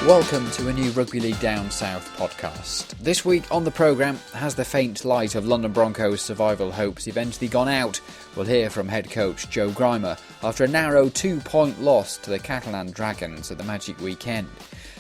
Welcome to a new Rugby League Down South podcast. This week on the programme, has the faint light of London Broncos' survival hopes eventually gone out? We'll hear from head coach JOE GRIMA after a narrow 2-point loss to the Catalan Dragons at the Magic Weekend.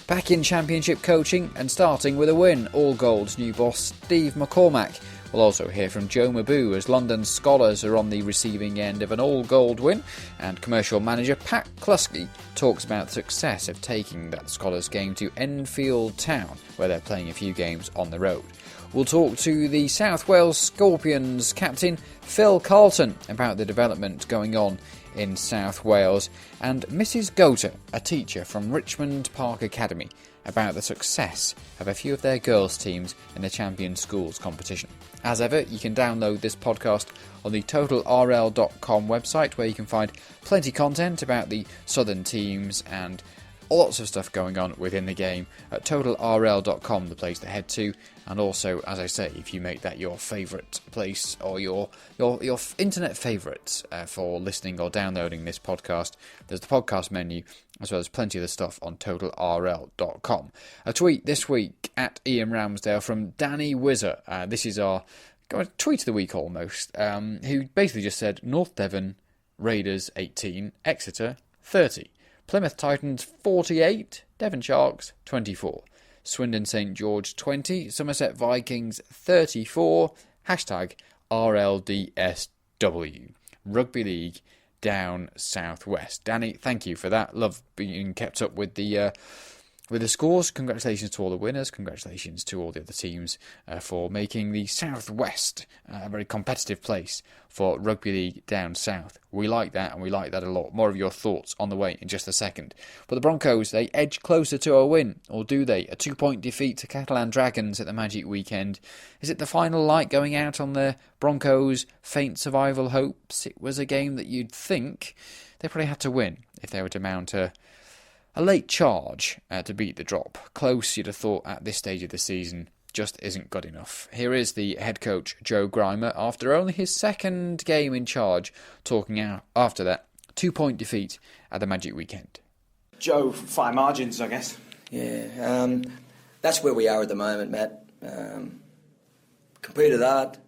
Back in Championship coaching and starting with a win, All Gold's new boss STEVE McCORMACK. We'll also hear from JOE MBU as London's Scholars are on the receiving end of an all-gold win, and commercial manager PAT CLUSKEY talks about the success of taking that Scholars game to Enfield Town, where they're playing a few games on the road. We'll talk to the South Wales Scorpions captain Phil Carlton about the development going on in South Wales, and Mrs Gota, a teacher from Richmond Park Academy, about the success of a few of their girls' teams in the Champion Schools competition. As ever, you can download this podcast on the totalrl.com website, where you can find plenty of content about the southern teams and lots of stuff going on within the game at totalrl.com, the place to head to. And also, as I say, if you make that your favourite place or your internet favourite for listening or downloading this podcast, there's the podcast menu, as well as plenty of the stuff on totalrl.com. A tweet this week at Ian Ramsdale from Danny Whizzer. This is our tweet of the week almost, who basically just said, North Devon, Raiders 18, Exeter 30. Plymouth Titans 48, Devon Sharks 24, Swindon St George 20, Somerset Vikings 34, hashtag RLDSW, Rugby League Down Southwest. Danny, thank you for that. Love being kept up with the scores. Congratulations to all the winners. Congratulations to all the other teams for making the Southwest a very competitive place for Rugby League Down South. We like that, and we like that a lot. More of your thoughts on the way in just a second. But the Broncos, they edge closer to a win, or do they? A 2-point defeat to Catalan Dragons at the Magic Weekend. Is it the final light going out on the Broncos' faint survival hopes? It was a game that you'd think they probably had to win if they were to mount a late charge to beat the drop. Close, you'd have thought, at this stage of the season, just isn't good enough. Here is the head coach, JOE GRIMA, after only his second game in charge, talking out after that 2-point defeat at the Magic Weekend. Joe, fine margins, I guess. Yeah, that's where we are at the moment, Matt. Competed hard,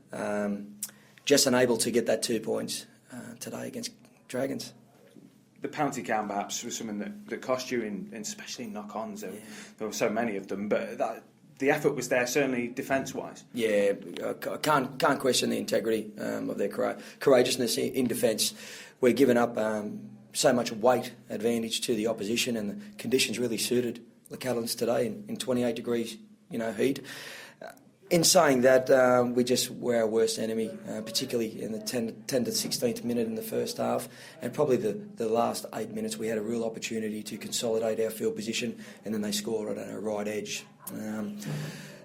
just unable to get that 2 points today against Dragons. The penalty count perhaps was something that cost you, especially in knock-ons. There were so many of them, but the effort was there, certainly defence-wise. Yeah, I can't question the integrity of their courageousness in defence. We're giving up so much weight advantage to the opposition, and the conditions really suited the Catalans today in 28 degrees, heat. In saying that, we just were our worst enemy, particularly in the 10 to 16th minute in the first half, and probably the last 8 minutes we had a real opportunity to consolidate our field position, and then they scored on our right edge.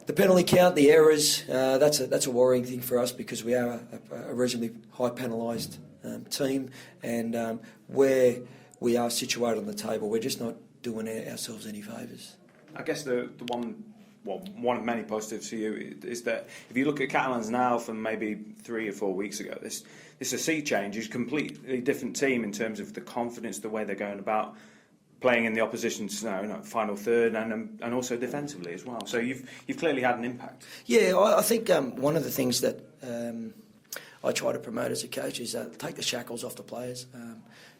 The penalty count, the errors, that's a worrying thing for us, because we are a reasonably high penalised team, and where we are situated on the table, we're just not doing ourselves any favours. I guess the one of many positives for you is that if you look at Catalans now from maybe 3 or 4 weeks ago, this is a sea change. It's a completely different team in terms of the confidence, the way they're going about playing in the opposition's final third, and also defensively as well. So you've clearly had an impact. Yeah, I think one of the things that I try to promote as a coach is take the shackles off the players.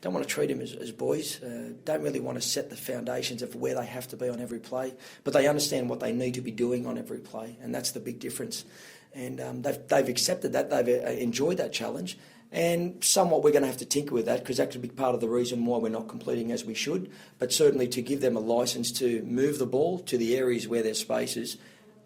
Don't want to treat them as boys. Don't really want to set the foundations of where they have to be on every play, but they understand what they need to be doing on every play, and that's the big difference. And they've accepted that. They've enjoyed that challenge, and somewhat we're going to have to tinker with that, because that could be part of the reason why we're not completing as we should. But certainly to give them a licence to move the ball to the areas where there's spaces,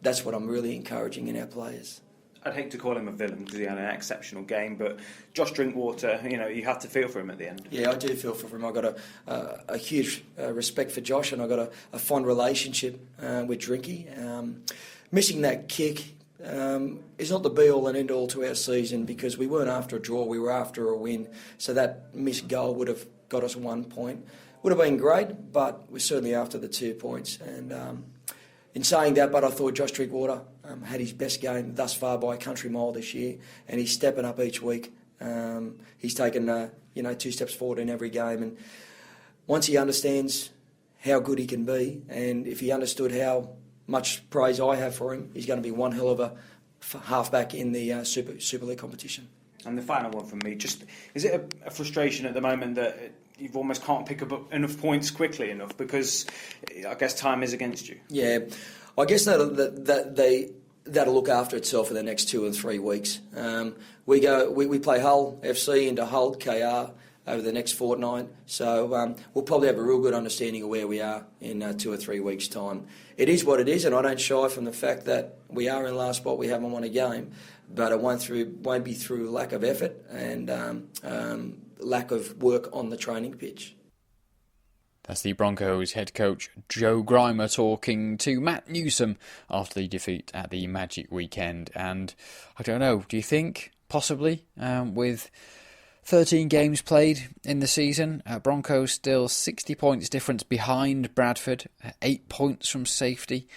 that's what I'm really encouraging in our players. I'd hate to call him a villain because he had an exceptional game, but Josh Drinkwater, you had to feel for him at the end. Yeah, I do feel for him. I've got a huge respect for Josh, and I've got a fond relationship with Drinky. Missing that kick is not the be-all and end-all to our season, because we weren't after a draw, we were after a win. So that missed goal would have got us 1 point. Would have been great, but we're certainly after the 2 points. And in saying that, but I thought Josh Drinkwater had his best game thus far by a country mile this year, and he's stepping up each week. He's taken 2 steps forward in every game, and once he understands how good he can be, and if he understood how much praise I have for him, he's going to be one hell of a halfback in the Super League competition. And the final one from me, just is it a frustration at the moment that you almost can't pick up enough points quickly enough because I guess time is against you? Yeah, I guess that'll look after itself for the next 2 or 3 weeks. We play Hull FC into Hull KR over the next fortnight, so we'll probably have a real good understanding of where we are in 2 or 3 weeks' time. It is what it is, and I don't shy from the fact that we are in last spot, we haven't won a game, but it won't be through lack of effort and lack of work on the training pitch. That's the Broncos head coach JOE GRIMA talking to Matt Newsom after the defeat at the Magic weekend. And I don't know, do you think possibly with 13 games played in the season, Broncos still 60 points difference behind Bradford, 8 points from safety.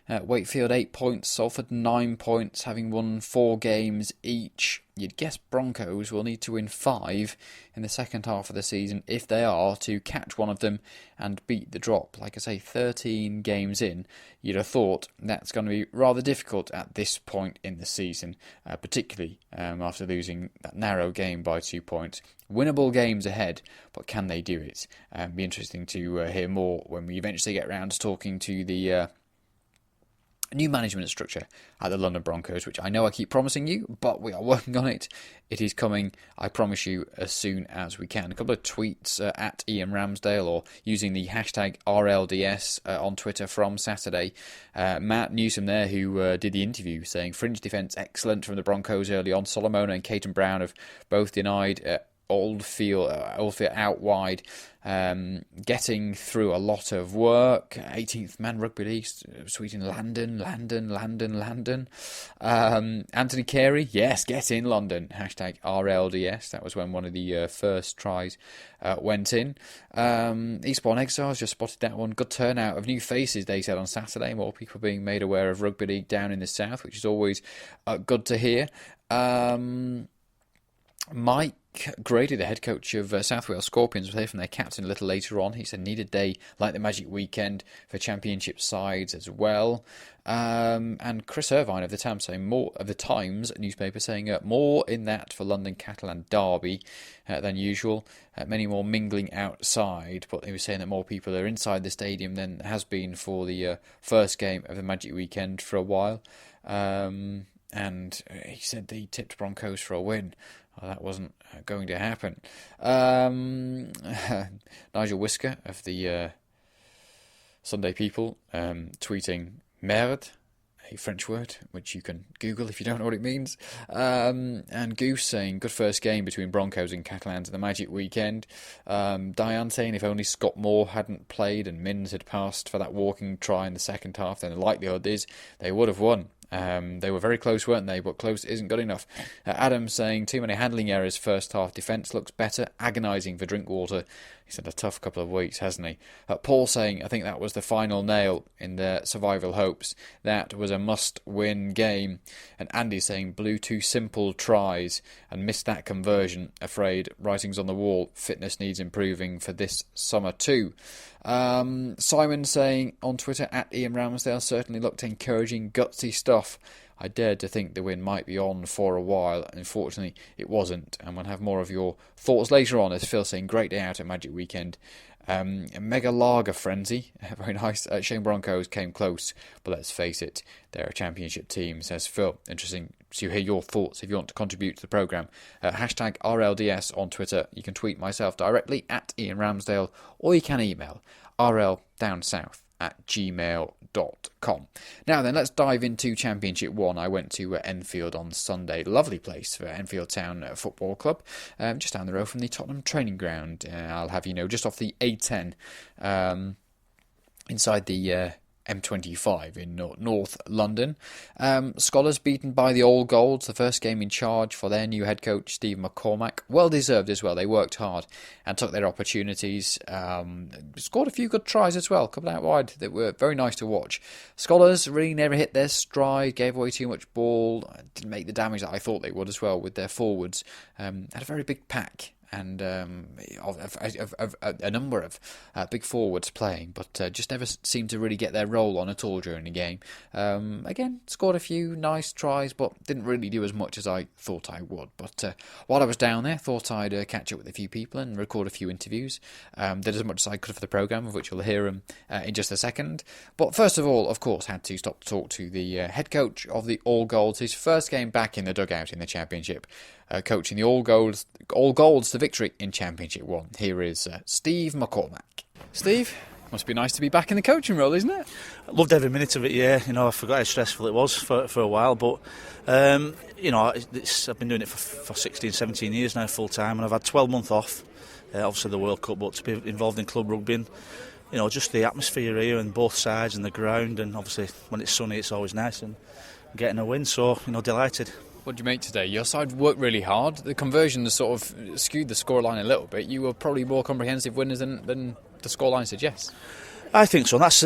Wakefield 8 points, Salford 9 points, having won 4 games each. You'd guess Broncos will need to win 5 in the second half of the season if they are to catch one of them and beat the drop. Like I say, 13 games in, you'd have thought that's going to be rather difficult at this point in the season, particularly after losing that narrow game by 2 points. Winnable games ahead, but can they do it? Be interesting to hear more when we eventually get around to talking to the new management structure at the London Broncos, which I know I keep promising you, but we are working on it. It is coming, I promise you, as soon as we can. A couple of tweets at Ian Ramsdale or using the hashtag RLDS on Twitter from Saturday. Matt Newsom there, who did the interview, saying fringe defence excellent from the Broncos early on. Solomona and Caton Brown have both denied Oldfield out wide, getting through a lot of work. 18th man rugby league, sweet in Landon. Anthony Carey, yes, get in London. Hashtag RLDS. That was when one of the first tries went in. Eastbourne Exiles just spotted that one. Good turnout of new faces, they said on Saturday. More people being made aware of rugby league down in the south, which is always good to hear. Mike Grady, the head coach of South Wales Scorpions, will hear from their captain a little later on. He said need a day like the Magic weekend for championship sides as well. And Chris Irvine of the Times saying more of the Times newspaper saying more in that for London Catalan Derby than usual. Many more mingling outside, but he was saying that more people are inside the stadium than has been for the first game of the Magic weekend for a while. And he said they tipped Broncos for a win. Well, that wasn't going to happen. Nigel Whisker of the Sunday People tweeting merde, a French word, which you can Google if you don't know what it means. And Goose saying good first game between Broncos and Catalans at the Magic weekend. Diane saying if only Scott Moore hadn't played and Mins had passed for that walking try in the second half, then the likelihood is they would have won. They were very close, weren't they? But close isn't good enough. Adam saying too many handling errors first half. Defence looks better. Agonising for Drinkwater. He's had a tough couple of weeks, hasn't he? Paul saying I think that was the final nail in their survival hopes. That was a must-win game. And Andy saying blew 2 simple tries and missed that conversion. Afraid writing's on the wall. Fitness needs improving for this summer too. Simon saying on Twitter at Ian Ramsdale certainly looked encouraging, gutsy stuff. I dared to think the win might be on for a while. Unfortunately, it wasn't. And we'll have more of your thoughts later on, as Phil saying, great day out at Magic Weekend. A mega lager frenzy. Very nice. Shane Broncos came close, but let's face it, they're a championship team, says Phil. Interesting to hear your thoughts if you want to contribute to the programme. Hashtag RLDS on Twitter. You can tweet myself directly at Ian Ramsdale, or you can email rldownsouth@gmail.com. Now then, let's dive into Championship 1. I went to Enfield on Sunday. Lovely place for Enfield Town Football Club, just down the road from the Tottenham training ground. I'll have you know, just off the A10, inside the M25 in North London. Scholars beaten by the Old Golds, the first game in charge for their new head coach, STEVE McCORMACK. Well deserved as well. They worked hard and took their opportunities. Scored a few good tries as well, a couple out wide that were very nice to watch. Scholars really never hit their stride, gave away too much ball, didn't make the damage that I thought they would as well with their forwards. Had a very big pack. and of a number of big forwards playing, but just never seemed to really get their role on at all during the game. Again, scored a few nice tries, but didn't really do as much as I thought I would. But while I was down there, thought I'd catch up with a few people and record a few interviews. Did as much as I could for the programme, of which you'll hear in just a second. But first of all, of course, had to stop to talk to the head coach of the All Golds, his first game back in the dugout in the Championship, coaching the All Golds to victory in Championship 1. Here is Steve McCORMACK. Steve, must be nice to be back in the coaching role, isn't it? I loved every minute of it, yeah. I forgot how stressful it was for a while, but I've been doing it for 16, 17 years now full time, and I've had 12 months off, obviously the World Cup, but to be involved in club rugby and, just the atmosphere here and both sides and the ground, and obviously when it's sunny it's always nice, and getting a win, so delighted. What did you make today? Your side worked really hard. The conversion has sort of skewed the scoreline a little bit. You were probably more comprehensive winners than the scoreline suggests. I think so. And that's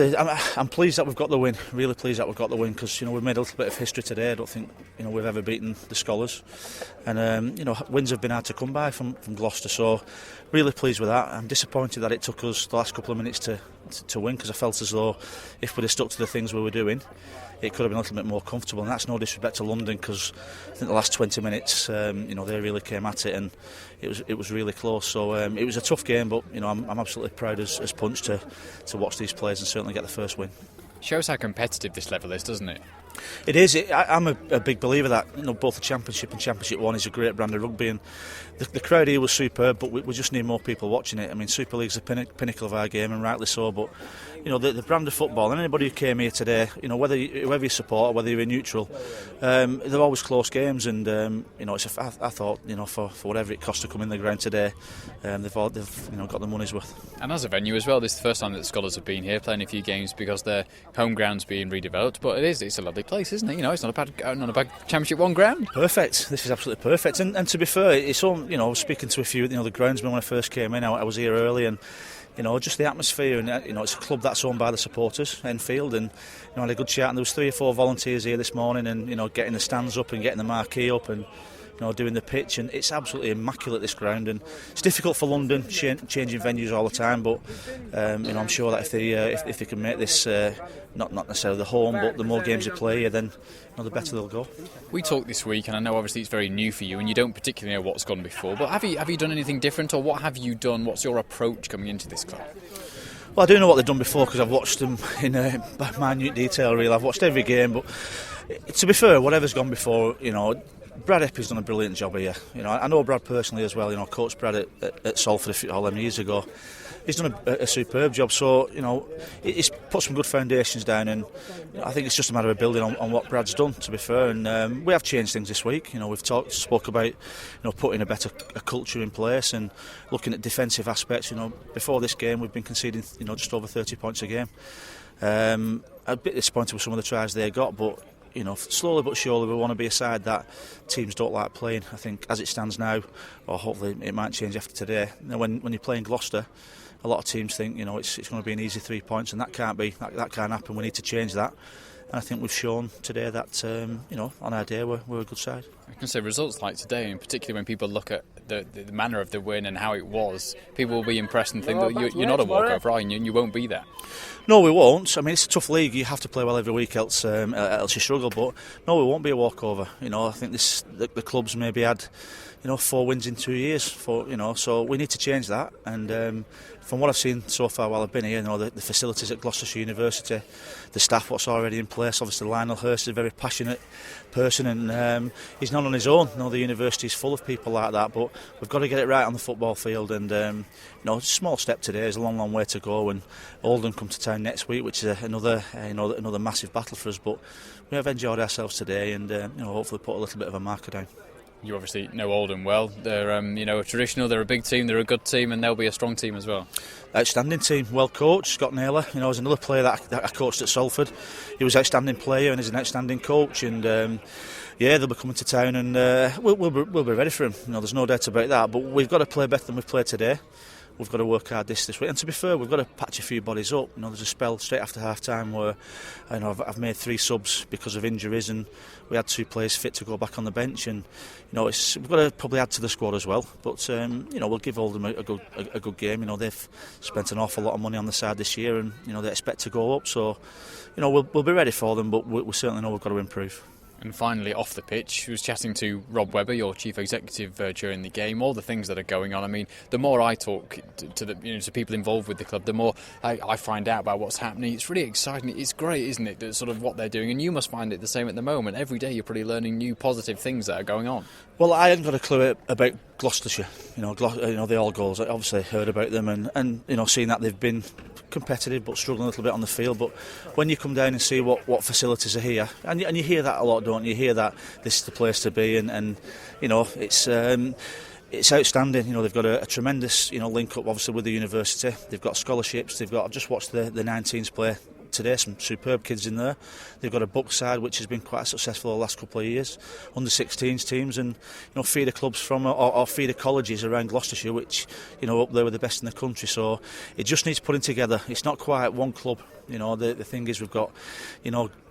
I'm pleased that we've got the win. Really pleased that we've got the win, because we've made a little bit of history today. I don't think we've ever beaten the Scholars, and wins have been hard to come by from Gloucester. So really pleased with that. I'm disappointed that it took us the last couple of minutes to win, because I felt as though if we'd have stuck to the things we were doing, it could have been a little bit more comfortable. And that's no disrespect to London, because I think the last 20 minutes, they really came at it, and it was really close. So it was a tough game, but I'm absolutely proud as punch to watch these players and certainly get the first win. Shows how competitive this level is, doesn't it? It is. I'm a big believer that both the Championship and Championship 1 is a great brand of rugby, and the crowd here was superb, but we just need more people watching it. I mean, Super League's the pinnacle of our game, and rightly so, but the brand of football, and anybody who came here today, whoever you support or whether you're neutral, they're always close games, and I thought for whatever it cost to come in the ground today, they've got the money's worth. And as a venue as well, this is the first time that the Scholars have been here playing a few games, because their home ground's being redeveloped, but it's a lovely place, isn't it? It's not a bad Championship 1 ground. Perfect. This is absolutely perfect, and to be fair, it's all, I was speaking to a few the groundsmen when I first came in. I was here early, and just the atmosphere, and it's a club that's owned by the supporters, Enfield, and I had a good chat, and there was 3 or 4 volunteers here this morning, and getting the stands up and getting the marquee up, and doing the pitch, and it's absolutely immaculate, this ground. And it's difficult for London changing venues all the time, but I'm sure that if they can make this not necessarily the home, but the more games they play, then the better they'll go. We talked this week, and I know obviously it's very new for you, and you don't particularly know what's gone before, but have you done anything different, or what have you done? What's your approach coming into this club? Well, I do know what they've done before, because I've watched them in minute detail, really. I've watched every game, but to be fair, whatever's gone before, Brad Eppy's done a brilliant job here. I know Brad personally as well. Coached Brad at Salford all them years ago. He's done a superb job. So he's put some good foundations down, and I think it's just a matter of building on what Brad's done. To be fair, and we have changed things this week. We've spoke about putting a better culture in place and looking at defensive aspects. Before this game, we've been conceding just over 30 points a game. A bit disappointed with some of the tries they got, but slowly but surely we want to be a side that teams don't like playing. I think as it stands now, or hopefully it might change after today, when you're playing Gloucester, a lot of teams think it's going to be an easy 3 points, and that can't happen. We need to change that, and I think we've shown today that on our day we're a good side. I can say results like today, and particularly when people look at the manner of the win and how it was, people will be impressed and think that you're not a walkover, are you? And you won't be there. No, we won't. I mean, it's a tough league. You have to play well every week, else you struggle. But no, we won't be a walkover. I think the club's maybe had 4 wins in 2 years. So we need to change that. And from what I've seen so far while I've been here, the facilities at Gloucestershire University, the staff what's already in place. Obviously, Lionel Hurst is a very passionate person, and he's not on his own. The university's full of people like that. But we've got to get it right on the football field. And a small step today is a long way to go. And Oldham come to town next week, which is another massive battle for us. But we have enjoyed ourselves today, and hopefully put a little bit of a marker down. You obviously know Oldham well. They're a traditional, they're a big team, they're a good team, and they'll be a strong team as well. Outstanding team, well coached. Scott Naylor, was another player that I coached at Salford. He was an outstanding player and he's an outstanding coach, and they'll be coming to town, and we'll be ready for him. There's no doubt about that. But we've got to play better than we've played today. we've got to work hard this week. And to be fair, we've got to patch a few bodies up. There's a spell straight after half-time where I've made 3 subs because of injuries, and we had 2 players fit to go back on the bench. And we've got to probably add to the squad as well. But we'll give Oldham a good game. They've spent an awful lot of money on the side this year, and they expect to go up. So we'll be ready for them, but we certainly know we've got to improve. And finally, off the pitch, I was chatting to Rob Webber, your chief executive, during the game. All the things that are going on. I mean, the more I talk to people involved with the club, the more I find out about what's happening. It's really exciting. It's great, isn't it? Sort of what they're doing, and you must find it the same at the moment. Every day, you're probably learning new positive things that are going on. Well, I hadn't got a clue about Gloucestershire. The All Goals. I obviously heard about them, and seeing that they've been competitive but struggling a little bit on the field. But when you come down and see what facilities are here, and you hear that a lot, don't you? You hear that this is the place to be, and it's outstanding. They've got a tremendous link up obviously with the university. They've got scholarships. I've just watched the 19s play today, some superb kids in there. They've got a book side which has been quite successful the last couple of years, under 16s teams, and feeder clubs from or feeder colleges around Gloucestershire, which up there with the best in the country. So it just needs putting together. It's not quite one club. The thing is, we've got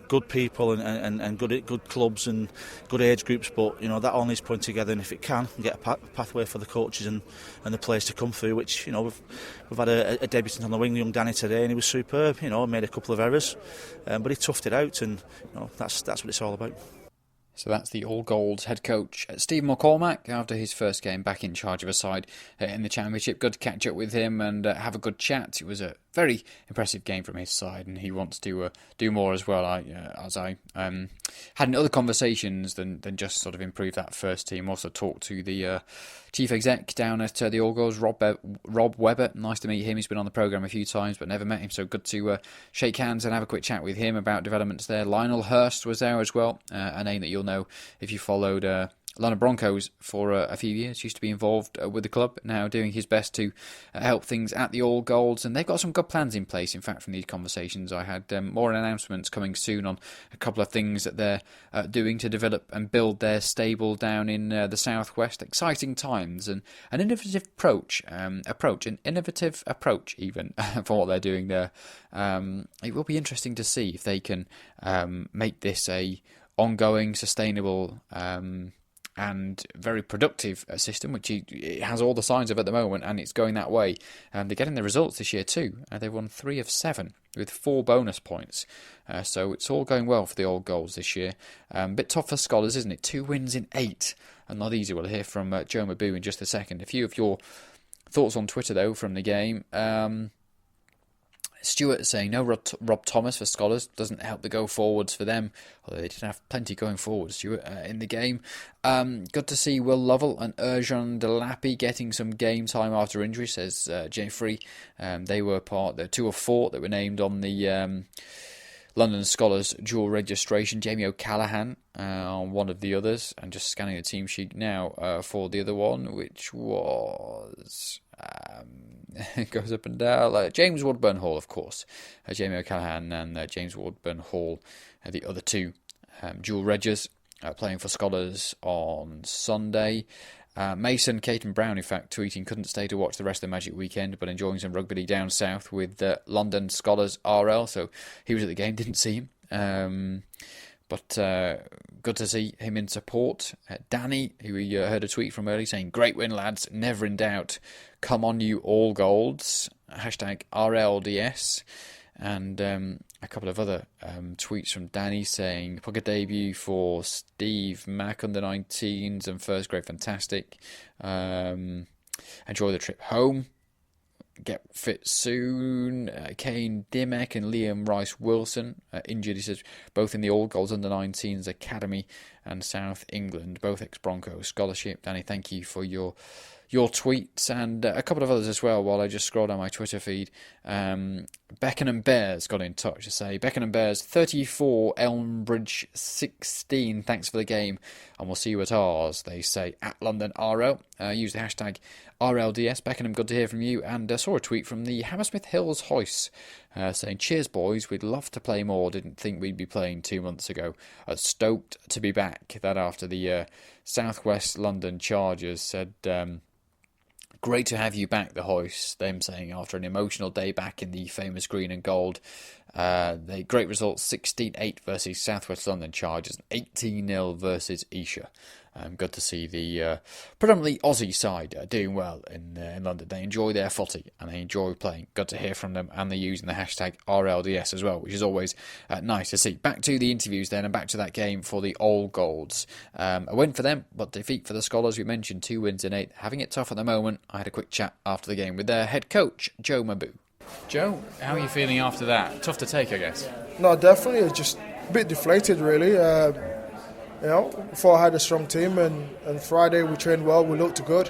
good people and good clubs and good age groups, but that all needs putting together, and if it can get a pathway for the coaches and the players to come through, which we've had a debutant on the wing, young Danny, today, and he was superb. Made a couple of errors, but he toughed it out, and that's what it's all about. So that's the All Golds head coach, STEVE McCORMACK, after his first game back in charge of a side in the Championship. Good to catch up with him and have a good chat. It was a very impressive game from his side, and he wants to do more as well. As I had in other conversations than just sort of improve that first team. Also talked to the chief exec down at the All Golds, Rob Webber. Nice to meet him. He's been on the programme a few times, but never met him. So good to shake hands and have a quick chat with him about developments there. Lionel Hurst was there as well, a name that you'll know if you followed London Broncos for a few years. Used to be involved with the club, now doing his best to help things at the All Golds, and they've got some good plans in place. In fact, from these conversations I had, more announcements coming soon on a couple of things that they're doing to develop and build their stable down in the southwest. Exciting times, and an innovative approach even for what they're doing there. It will be interesting to see if they can make this a ongoing, sustainable and very productive system, which it has all the signs of at the moment, and it's going that way. They're getting the results this year too. They've won 3 of 7 with 4 bonus points. So it's all going well for the Old Goals this year. A bit tough for Scholars, isn't it? 2 wins in 8, and not easy. We'll hear from JOE MBU in just a second. A few of your thoughts on Twitter though from the game. Stuart saying no Rob Thomas for Scholars doesn't help the go forwards for them, although they did have plenty going forward, Stuart, in the game. Good to see Will Lovell and Erjan Delapi getting some game time after injury, says Jeffrey. They were the 2 of 4 that were named on the London Scholars dual registration. Jamie O'Callaghan on one of the others, and just scanning the team sheet now for the other one, which was it goes up and down. James Woodburn Hall, of course. Jamie O'Callaghan and James Woodburn Hall, the other 2 dual reggers playing for Scholars on Sunday. Mason Caton Brown, in fact, tweeting, couldn't stay to watch the rest of the Magic weekend, but enjoying some rugby league down south with London Scholars RL. So he was at the game, didn't see him. But good to see him in support. Danny, who we heard a tweet from early, saying, great win, lads, never in doubt. Come on, you All Golds. Hashtag RLDS. And a couple of other tweets from Danny saying, pocket debut for Steve Mack under 19s and first grade, fantastic. Enjoy the trip home. Get fit soon. Kane Dimmek and Liam Rice-Wilson injured, he says, both in the All Golds under 19s Academy and South England, both ex-Broncos scholarship. Danny, thank you for your tweets, and a couple of others as well while I just scroll down my Twitter feed. Beckenham Bears got in touch to say, Beckenham Bears 34, Elmbridge 16, thanks for the game, and we'll see you at ours, they say, at London RL. Use the hashtag RLDS. Beckenham, good to hear from you. And saw a tweet from the Hammersmith Hills Hoist saying, cheers boys, we'd love to play more, didn't think we'd be playing 2 months ago. Stoked to be back. That after the Southwest London Chargers, said great to have you back, the Hoist, them saying after an emotional day back in the famous green and gold. The great results, 16-8 versus South West London Chargers, 18-0 versus Esher. Good to see the predominantly Aussie side doing well in London. They enjoy their footy and they enjoy playing. Good to hear from them, and they're using the hashtag RLDS as well, which is always nice to see. Back to the interviews then, and back to that game for the Old Golds. A win for them, but defeat for the Scholars. We mentioned 2 wins in 8, having it tough at the moment. I had a quick chat after the game with their head coach, JOE MBU. Joe, how are you feeling after that? Tough to take, I guess. No, definitely. It's just a bit deflated, really. Before I had a strong team, and Friday we trained well, we looked good.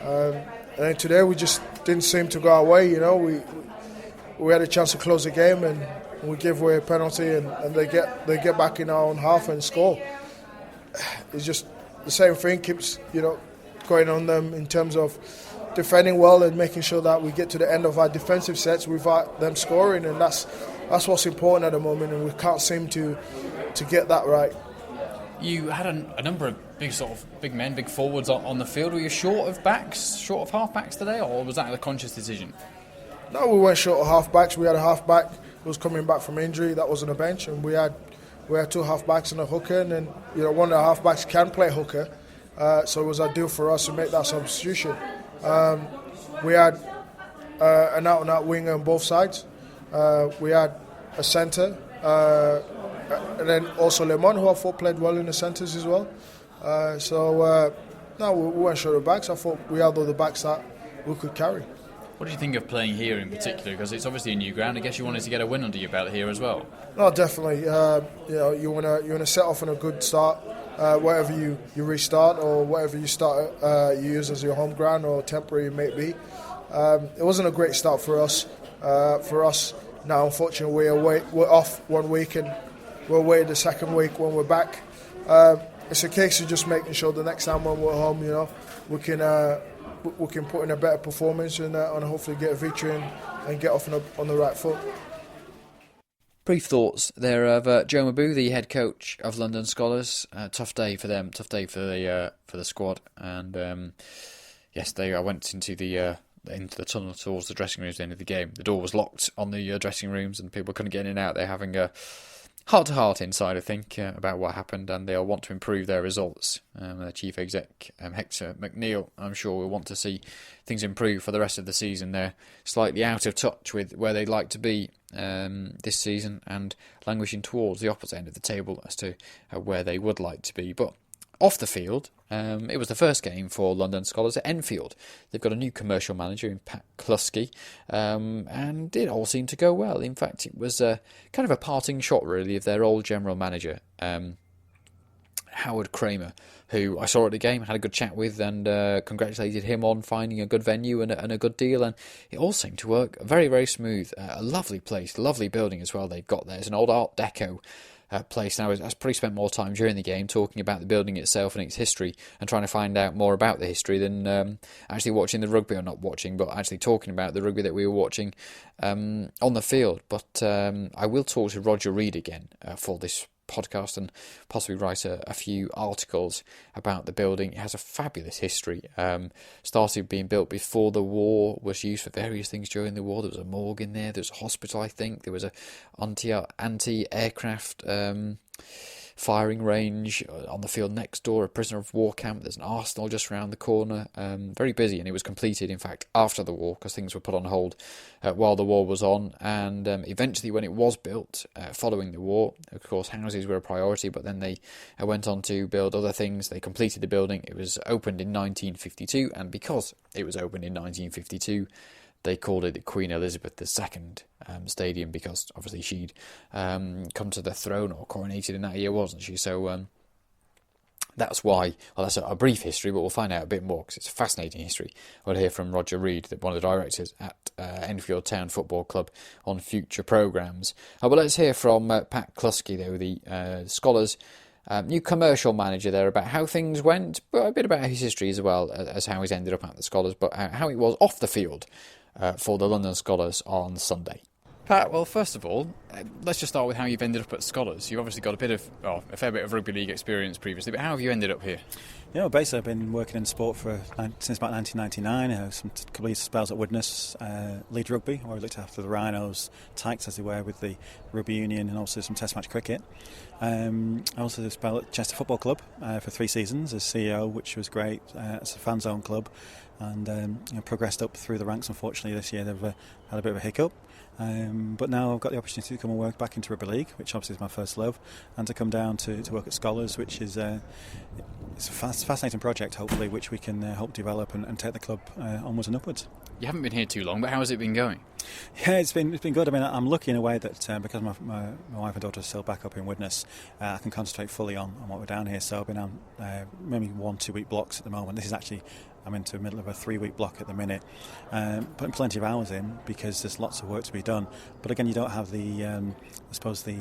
And then today we just didn't seem to go our way. We had a chance to close the game, and we give away a penalty, and they get back in our own half and score. It's just the same thing keeps going on them in terms of defending well and making sure that we get to the end of our defensive sets without them scoring, and that's what's important at the moment, and we can't seem to get that right. You had a number of big men, big forwards on the field. Were you short of half backs today, or was that a conscious decision? No, we weren't short of half backs. We had a half back who was coming back from injury that was on the bench, and we had 2 half backs and a hooker, and then one of the half backs can play hooker, so it was ideal for us to make that substitution. We had an out-and-out winger on both sides. We had a centre, and then also Lemon, who I thought played well in the centres as well. No, we weren't short of backs. I thought we had all the backs that we could carry. What do you think of playing here in particular? Because it's obviously a new ground. I guess you wanted to get a win under your belt here as well. No, definitely. You want to set off on a good start. Whatever you restart or whatever you start, you use as your home ground or temporary it may be. It wasn't a great start for us. Now, unfortunately, we're off 1 week and we're away the second week when we're back. It's a case of just making sure the next time when we're home, we can put in a better performance and hopefully get a victory and get off on the right foot. Brief thoughts there of JOE MBU, the head coach of London Scholars. Tough day for them, tough day for the squad, and yes, I went into the tunnel towards the dressing rooms at the end of the game. The door was locked on the dressing rooms, and people couldn't get in and out. They're having a heart-to-heart inside, I think, about what happened, and they'll want to improve their results. Their chief exec, Hector McNeil, I'm sure will want to see things improve for the rest of the season. They're slightly out of touch with where they'd like to be this season, and languishing towards the opposite end of the table as to where they would like to be. But off the field, it was the first game for London Scholars at Enfield. They've got a new commercial manager in PAT CLUSKEY, and it all seemed to go well. In fact, it was kind of a parting shot, really, of their old general manager, Howard Kramer, who I saw at the game, had a good chat with, and congratulated him on finding a good venue and a good deal, and it all seemed to work very, very smooth. A lovely place, lovely building as well they've got there. It's an old Art Deco place. Now, I probably spent more time during the game talking about the building itself and its history and trying to find out more about the history than actually watching the rugby, or not watching, but actually talking about the rugby that we were watching on the field. But I will talk to Roger Reid again for this podcast and possibly write a few articles about the building. It has a fabulous history. Started being built before the war, was used for various things during the war. There was a morgue in there, there was a hospital, I think, there was a anti-aircraft firing range on the field next door, a prisoner of war camp. There's an arsenal just around the corner. Very busy, and it was completed, in fact, after the war, because things were put on hold while the war was on. And eventually, when it was built, following the war, of course, houses were a priority, but then they went on to build other things. They completed the building. It was opened in 1952, and because it was opened in 1952, they called it the Queen Elizabeth II Stadium, because obviously she'd come to the throne or coronated in that year, wasn't she? So that's why. Well, that's a brief history, but we'll find out a bit more because it's a fascinating history. We'll hear from Roger Reid, one of the directors at Enfield Town Football Club, on future programmes. But let's hear from Pat Cluskey, though, the Scholars' new commercial manager there, about how things went, but a bit about his history as well as how he's ended up at the Scholars, but how it was off the field for the London Scholars on Sunday. Pat, well, first of all, let's just start with how you've ended up at Scholars. You've obviously got a fair bit of rugby league experience previously, but how have you ended up here? Basically I've been working in sport since about 1999. Some couple of spells at Widnes, Leeds Rugby, where I looked after the Rhinos, Tykes as they were with the Rugby Union, and also some Test match cricket. I also did a spell at Chester Football Club for 3 seasons as CEO, which was great. It's a fan zone club, and progressed up through the ranks. Unfortunately this year they've had a bit of a hiccup. But now I've got the opportunity to come and work back into Rugby League, which obviously is my first love, and to come down to work at SKOLARS, which is it's a fascinating project, hopefully, which we can help develop and take the club onwards and upwards. You haven't been here too long, but how has it been going? Yeah, it's been good. I mean, I'm lucky in a way that because my wife and daughter are still back up in Widnes, I can concentrate fully on what we're down here. So I've been on maybe 1-2 week blocks at the moment. This is actually, I'm into the middle of a 3-week block at the minute, putting plenty of hours in because there's lots of work to be done. But again, you don't have the, I suppose, the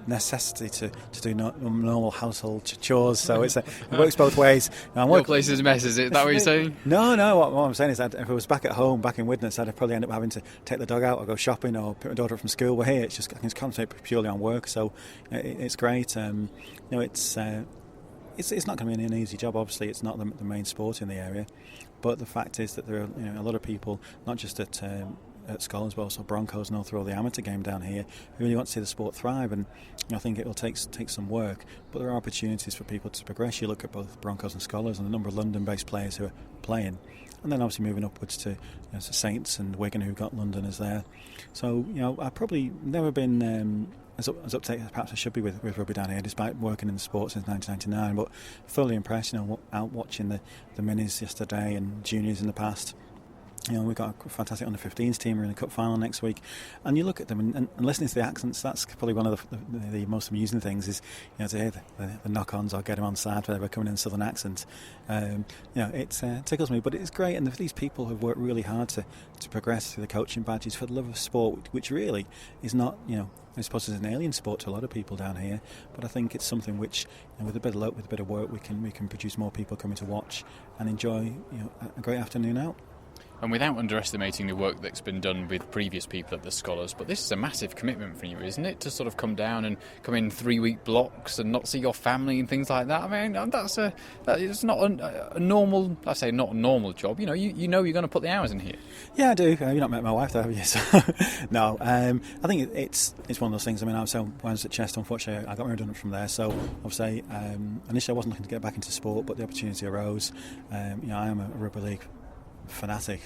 necessity to do normal household chores, so it works both ways. Your place is a mess, is it? That what you're saying? No. What I'm saying is that if I was back at home, back in Widnes, I'd probably end up having to take the dog out or go shopping or pick my daughter up from school. But here, I can concentrate purely on work, so it's great. It's not going to be an easy job. Obviously, it's not the main sport in the area, but the fact is that there are a lot of people, not just at SKOLARS, but also BRONCOS and all through all the amateur game down here, who really want to see the sport thrive. And I think it will take some work, but there are opportunities for people to progress. You look at both BRONCOS and SKOLARS and the number of London-based players who are playing, and then obviously moving upwards to Saints and Wigan, who've got Londoners there. So I've probably never been as up to date as perhaps I should be with rugby down here, despite working in the sport since 1999. But thoroughly impressed. Out watching the minis yesterday and juniors in the past. We've got a fantastic under-15s team. We're in the cup final next week, and you look at them and listening to the accents. That's probably one of the most amusing things is to hear the knock-ons or get them on side where they're coming in southern accents. It tickles me, but it's great. And these people have worked really hard to progress through the coaching badges for the love of sport, which really is not I suppose it's an alien sport to a lot of people down here, but I think it's something which, with a bit of luck, with a bit of work, we can produce more people coming to watch and enjoy a great afternoon out. And without underestimating the work that's been done with previous people at the SKOLARS, but this is a massive commitment for you, isn't it? To sort of come down and come in 3-week blocks and not see your family and things like that. I mean, it's not a normal, I say not a normal job. You know you're going to put the hours in here. Yeah, I do. You've not met my wife though, have you? So, no, I think it's one of those things. I mean, when I was at Chester, unfortunately, I got my redundant from there. So obviously, initially I wasn't looking to get back into sport, but the opportunity arose. I am a rugby league fanatic,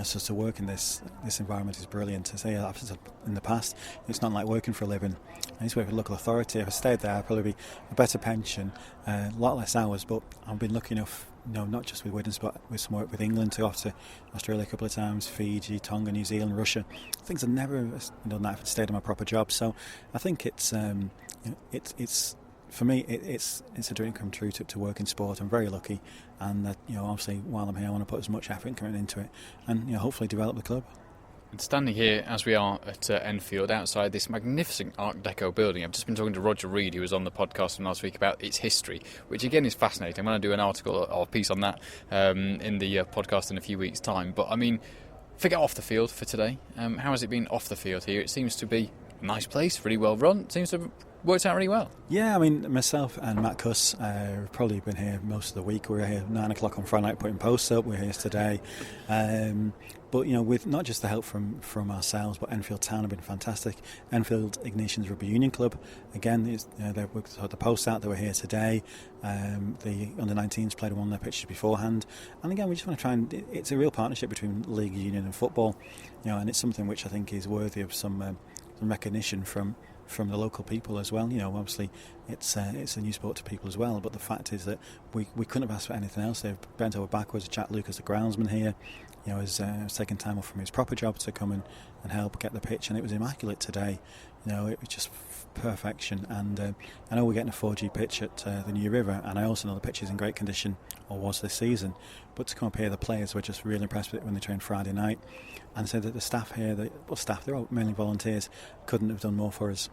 so to work in this environment is brilliant. To say I've said in the past, it's not like working for a living. I used to work with local authority. If I stayed there, I'd probably be a better pension, a lot less hours. But I've been lucky enough, not just with Widnes, but with some work with England, to go off to Australia a couple of times, Fiji, Tonga, New Zealand, Russia. Things I've never done that if I'd stayed in my proper job. So I think it's for me, it's a dream come true to work in sport. I'm very lucky, and that obviously while I'm here, I want to put as much effort and commitment into it, and hopefully develop the club. And standing here as we are at Enfield, outside this magnificent Art Deco building, I've just been talking to Roger Reid, who was on the podcast from last week, about its history, which again is fascinating. I'm going to do an article or a piece on that in the podcast in a few weeks' time. But I mean, forget off the field for today. How has it been off the field here? It seems to be a nice place, really well run. It seems to have worked out really well. Yeah, I mean, myself and Matt Cuss have probably been here most of the week. We were here 9 o'clock on Friday night putting posts up. We're here today. But with not just the help from ourselves, but Enfield Town have been fantastic. Enfield Ignatians Rugby Union Club, again, they've had the posts out. They were here today. The under-19s played on one of their pitches beforehand. And again, we just want to try and... It's a real partnership between league, union and football. And it's something which I think is worthy of some recognition from the local people as well. Obviously it's a new sport to people as well, but the fact is that we couldn't have asked for anything else. They've bent over backwards. Jack Lucas, the groundsman here, has taken time off from his proper job to come and help get the pitch, and it was immaculate today. It was just perfection. And I know we're getting a 4G pitch at the New River, and I also know the pitch is in great condition, or was this season. But to come up here, the players were just really impressed with it when they trained Friday night, and said that the staff here, they're all mainly volunteers, couldn't have done more for us.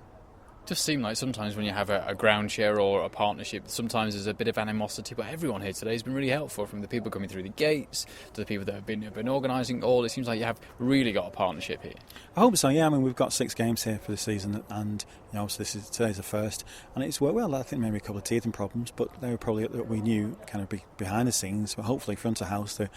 It does seem like sometimes when you have a ground share or a partnership, sometimes there's a bit of animosity, but everyone here today has been really helpful, from the people coming through the gates to the people that have been organising all. It seems like you have really got a partnership here. I hope so, yeah. I mean, we've got 6 games here for the season, and Obviously today's the first, and it's worked well. I think maybe a couple of teething problems, but they were probably that we knew kind of behind the scenes. But hopefully front of house, that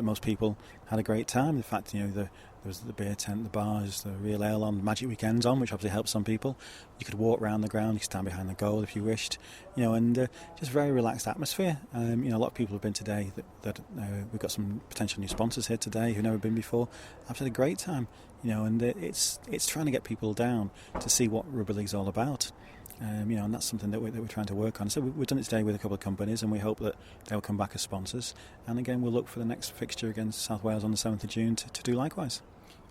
most people had a great time. In fact, there was the beer tent, the bars, the real ale on, Magic Weekends on, which obviously helped some people. You could walk around the ground, you could stand behind the goal if you wished, and just very relaxed atmosphere. A lot of people have been today. We've got some potential new sponsors here today who've never been before. I've had a great time, and it's trying to get people down to see what rugby league's all about. And that's something that we're trying to work on. So we've done it today with a couple of companies, and we hope that they'll come back as sponsors. And again, we'll look for the next fixture against South Wales on the 7th of June to do likewise.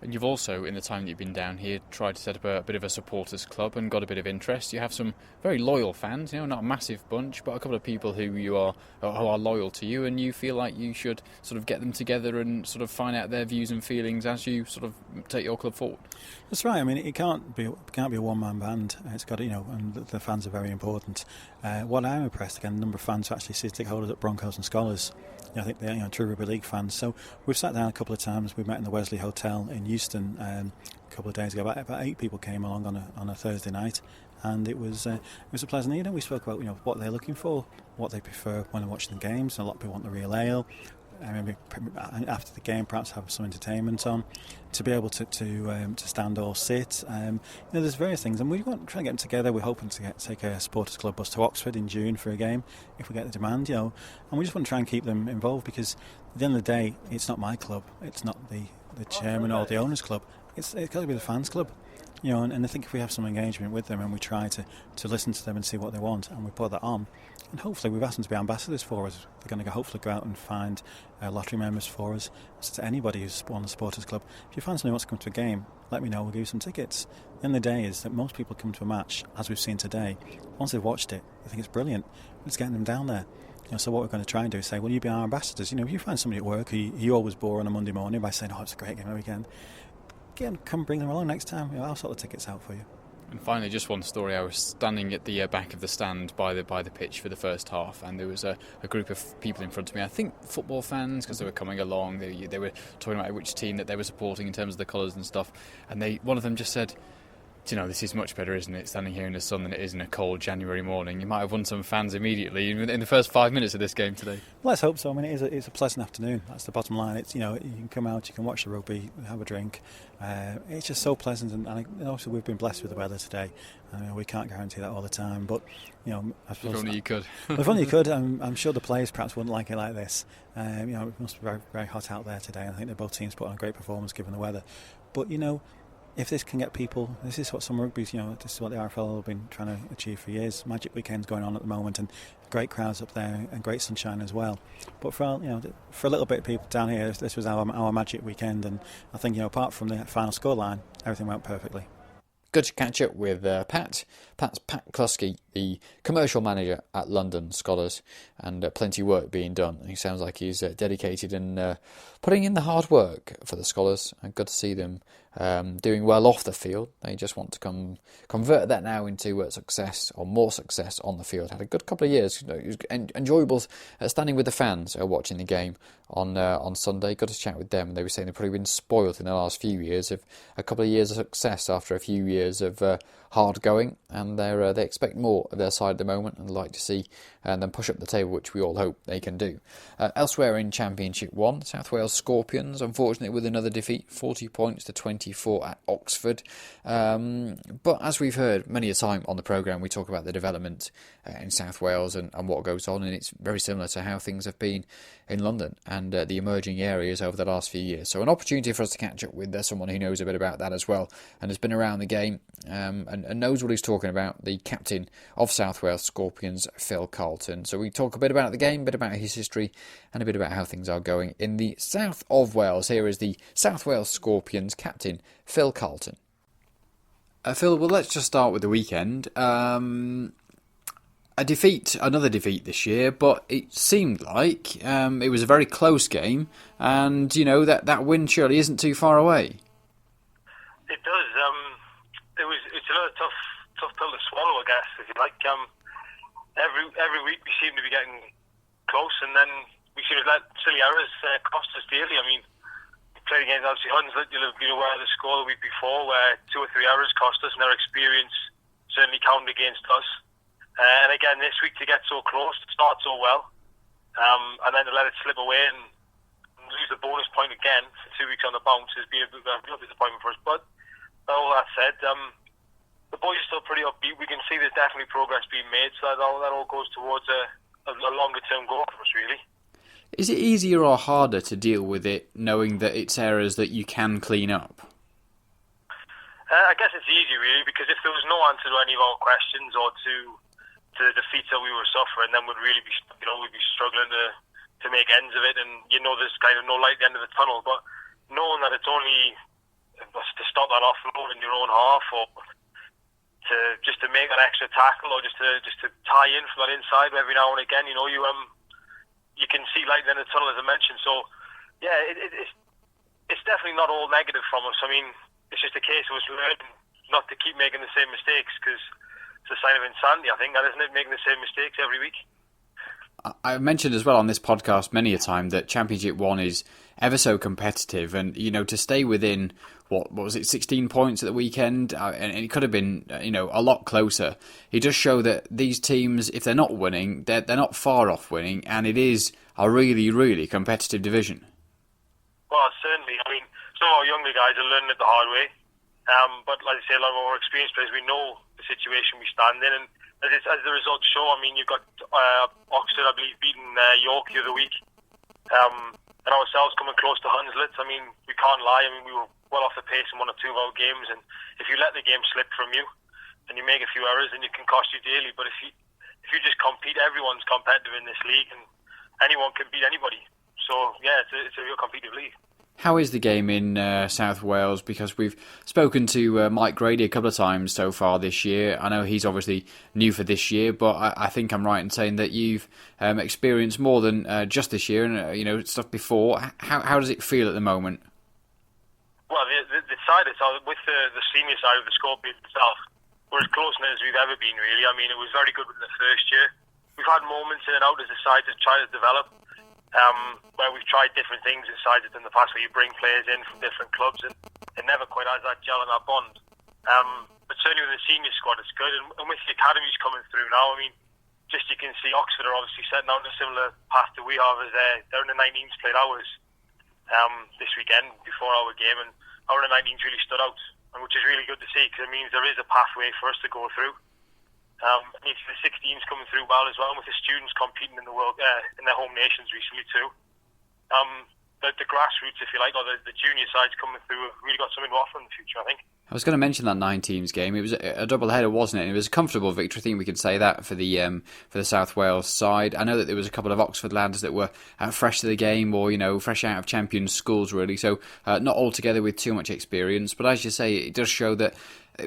And you've also, in the time that you've been down here, tried to set up a bit of a supporters club and got a bit of interest. You have some very loyal fans, not a massive bunch, but a couple of people who are loyal to you, and you feel like you should sort of get them together and sort of find out their views and feelings as you sort of take your club forward. That's right. I mean, it can't be a one-man band. It's got and the fans are very important. What I'm impressed, again, the number of fans who actually season holders at Broncos and Skolars. I think they're true rugby league fans. So we've sat down a couple of times. We met in the Wesley Hotel in Euston a couple of days ago. About 8 people came along on a Thursday night, and it was a pleasant evening. We spoke about what they're looking for, what they prefer when they're watching the games. A lot of people want the real ale. Maybe after the game, perhaps have some entertainment on, to be able to stand or sit. There's various things, and we want to try and get them together. We're hoping to take a supporters club bus to Oxford in June for a game, if we get the demand. And we just want to try and keep them involved, because at the end of the day, it's not my club, it's not the chairman or the owners' club. It's got to be the fans' club. And I think if we have some engagement with them and we try to listen to them and see what they want, and we put that on, and hopefully we've asked them to be ambassadors for us. They're going to hopefully go out and find lottery members for us. So to anybody who's on the supporters club, if you find somebody who wants to come to a game, let me know, we'll give you some tickets. The end of the day is that most people come to a match, as we've seen today, once they've watched it, they think it's brilliant. It's getting them down there. So what we're going to try and do is say, will you be our ambassadors? If you find somebody at work who you always bore on a Monday morning by saying, it's a great game every weekend, come bring them along next time. I'll sort the tickets out for you. And finally, just one story. I was standing at the back of the stand by the pitch for the first half, and there was a group of people in front of me. I think football fans, because they were coming along. They were talking about which team that they were supporting in terms of the colours and stuff. And one of them just said, this is much better, isn't it, standing here in the sun than it is in a cold January morning. You might have won some fans immediately in the first 5 minutes of this game today. Let's hope so. I mean, it's a pleasant afternoon. That's the bottom line. It's you can come out, you can watch the rugby, have a drink. It's just so pleasant, and obviously we've been blessed with the weather today. We can't guarantee that all the time, but I suppose, if only you could. If only you could. I'm sure the players perhaps wouldn't like it like this. It must be very, very hot out there today. I think that both teams put on a great performance given the weather. But if this can get people, this is what some rugby's, this is what the RFL have been trying to achieve for years. Magic Weekend's going on at the moment, and great crowds up there, and great sunshine as well. But for a little bit of people down here, this was our Magic Weekend, and I think apart from the final scoreline, everything went perfectly. Good to catch up with Pat. Pat's Pat Cluskey, the commercial manager at London Scholars, and plenty of work being done. He sounds like he's dedicated and putting in the hard work for the Scholars. And good to see them doing well off the field. They just want to convert that now into success, or more success on the field. Had a good couple of years. It was enjoyable standing with the fans watching the game on Sunday. Got to chat with them, and they were saying they've probably been spoiled in the last few years of a couple of years of success after a few years of hard going, and they expect more of their side at the moment, and like to see them push up the table, which we all hope they can do. Elsewhere in Championship 1, South Wales Scorpions, unfortunately with another defeat, 40 points to 24 at Oxford. But as we've heard many a time on the programme, we talk about the development in South Wales and what goes on, and it's very similar to how things have been in London and the emerging areas over the last few years. So an opportunity for us to catch up with someone who knows a bit about that as well, and has been around the game and knows what he's talking about, the captain of South Wales Scorpions, Phil Carlton. So we talk a bit about the game, a bit about his history, and a bit about how things are going in the south of Wales. Here is the South Wales Scorpions captain, Phil Carlton. Phil, well, let's just start with the weekend. Another defeat this year, but it seemed like it was a very close game, and that win surely isn't too far away. It does. It's another tough pill to swallow, I guess, if you like. Every week we seem to be getting close, and then we seem to let silly errors cost us dearly. I mean, we played against obviously Hunslet. You'll have been aware of the score the week before, where 2 or 3 errors cost us, and their experience certainly counted against us. And again, this week to get so close, to start so well, and then to let it slip away and lose the bonus point again for 2 weeks on the bounce has been a real disappointment for us. But all that said, the boys are still pretty upbeat. We can see there's definitely progress being made, so that all goes towards a longer-term goal for us, really. Is it easier or harder to deal with it, knowing that it's errors that you can clean up? I guess it's easy, really, because if there was no answer to any of our questions or to the defeats that we were suffering, then we'd really be, we'd be struggling to make ends of it, and there's kind of no light at the end of the tunnel. But knowing that it's only to stop that offload in your own half, or to make an extra tackle, or just to tie in from that inside every now and again, you can see light in the tunnel, as I mentioned. So, yeah, it's definitely not all negative from us. I mean, it's just a case of us learning not to keep making the same mistakes, because it's a sign of insanity, I think, that isn't it, making the same mistakes every week. I've mentioned as well on this podcast many a time that Championship 1 is ever so competitive, and to stay within what was it, 16 points at the weekend, and it could have been a lot closer. It does show that these teams, if they're not winning, they're not far off winning, and it is a really, really competitive division. Well, certainly. I mean, some of our younger guys are learning it the hard way, but like I say, a lot of our experienced players, we know the situation we stand in, and as the results show, I mean, you've got Oxford, I believe, beating York the other week, and ourselves coming close to Hunslet. I mean, we can't lie. I mean, we were well off the pace in one or two of our games, and if you let the game slip from you and you make a few errors, then it can cost you dearly. But if you just compete, everyone's competitive in this league, and anyone can beat anybody. So yeah, it's a real competitive league. How is the game in South Wales? Because we've spoken to Mike Grady a couple of times so far this year. I know he's obviously new for this year, but I think I'm right in saying that you've experienced more than just this year and stuff before. How does it feel at the moment? Well, the side itself, with the senior side of the Scorpions itself, we're as close as we've ever been, really. I mean, it was very good in the first year. We've had moments in and out as the side to try to develop. Where we've tried different things inside it in the past, where you bring players in from different clubs, and it never quite has that gel and that bond. But certainly with the senior squad, it's good, and with the academies coming through now, I mean, just you can see Oxford are obviously setting out a similar path that we have, as they're in the 19s played ours this weekend before our game, and our 19s really stood out, which is really good to see, because it means there is a pathway for us to go through. The 16s coming through well as well, and with the students competing in the world in their home nations recently too. The grassroots, if you like, or the junior sides coming through have really got something to offer in the future, I think. I was going to mention that 19s game. It was a double-header, wasn't it? It was a comfortable victory. I think we can say that for the South Wales side. I know that there was a couple of Oxford lads that were fresh to the game, or fresh out of Champions schools, really. So not altogether with too much experience. But as you say, it does show that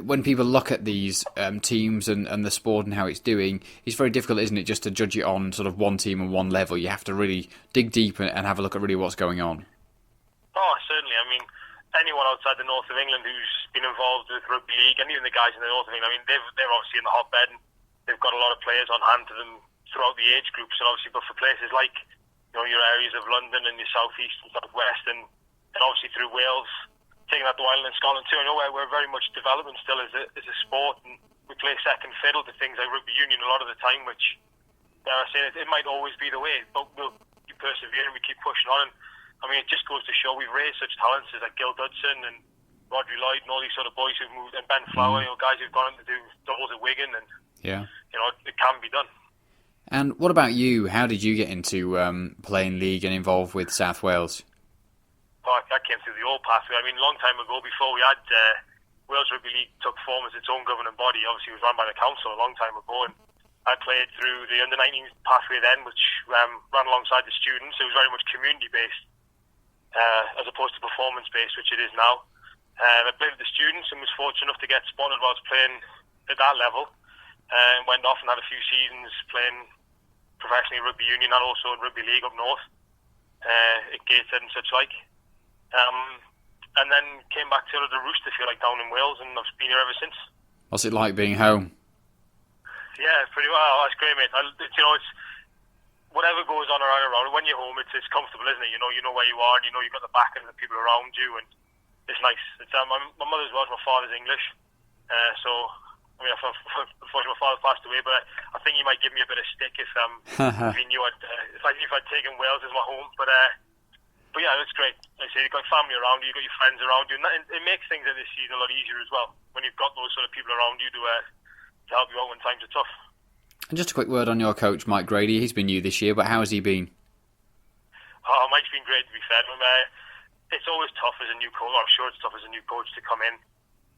when people look at these teams and the sport and how it's doing, it's very difficult, isn't it, just to judge it on sort of one team and one level. You have to really dig deep and have a look at really what's going on. Oh, certainly. I mean, anyone outside the north of England who's been involved with rugby league, and even the guys in the north of England, I mean, they're obviously in the hotbed, and they've got a lot of players on hand to them throughout the age groups, and obviously, but for places like your areas of London and your southeast and southwest, and obviously through Wales, taking that to Ireland and Scotland too. I know we're very much developing still as a sport, and we play second fiddle to things like rugby union a lot of the time, which, dare I say, it might always be the way, but we'll keep persevering, we keep pushing on, and I mean, it just goes to show we've raised such talents as like Gil Dudson and Rodri Lloyd and all these sort of boys who've moved, and Ben Flower, guys who've gone on to do doubles at Wigan, and it can be done. And what about you? How did you get into playing league and involved with South Wales? Oh, that came through the old pathway. I mean, a long time ago, before we had Wales Rugby League took form as its own governing body, obviously it was run by the council a long time ago, and I played through the under-19 pathway then, which ran alongside the students. It was very much community-based, as opposed to performance-based, which it is now. I played with the students and was fortunate enough to get spotted while I was playing at that level, and went off and had a few seasons playing professionally in rugby union and also in rugby league up north, at Gateshead and such like. And then came back to the roost, if you like, down in Wales, and I've been here ever since. What's it like being home? Yeah, pretty well. That's great, mate. It's whatever goes on around. When you're home, it's comfortable, isn't it? You know where you are, and you've got the backing of the people around you, and it's nice. It's my mother's Welsh, my father's English, so I mean, unfortunately, my father passed away, but I think he might give me a bit of stick if he knew if I'd taken Wales as my home. But yeah, it's great. Like I say, you've got family around you, you've got your friends around you, and it makes things in this season a lot easier as well when you've got those sort of people around you to help you out when times are tough. And just a quick word on your coach, Mike Grady. He's been new this year, but how has he been? Oh, Mike's been great, to be fair. It's always tough as a new coach. I'm sure it's tough as a new coach to come in,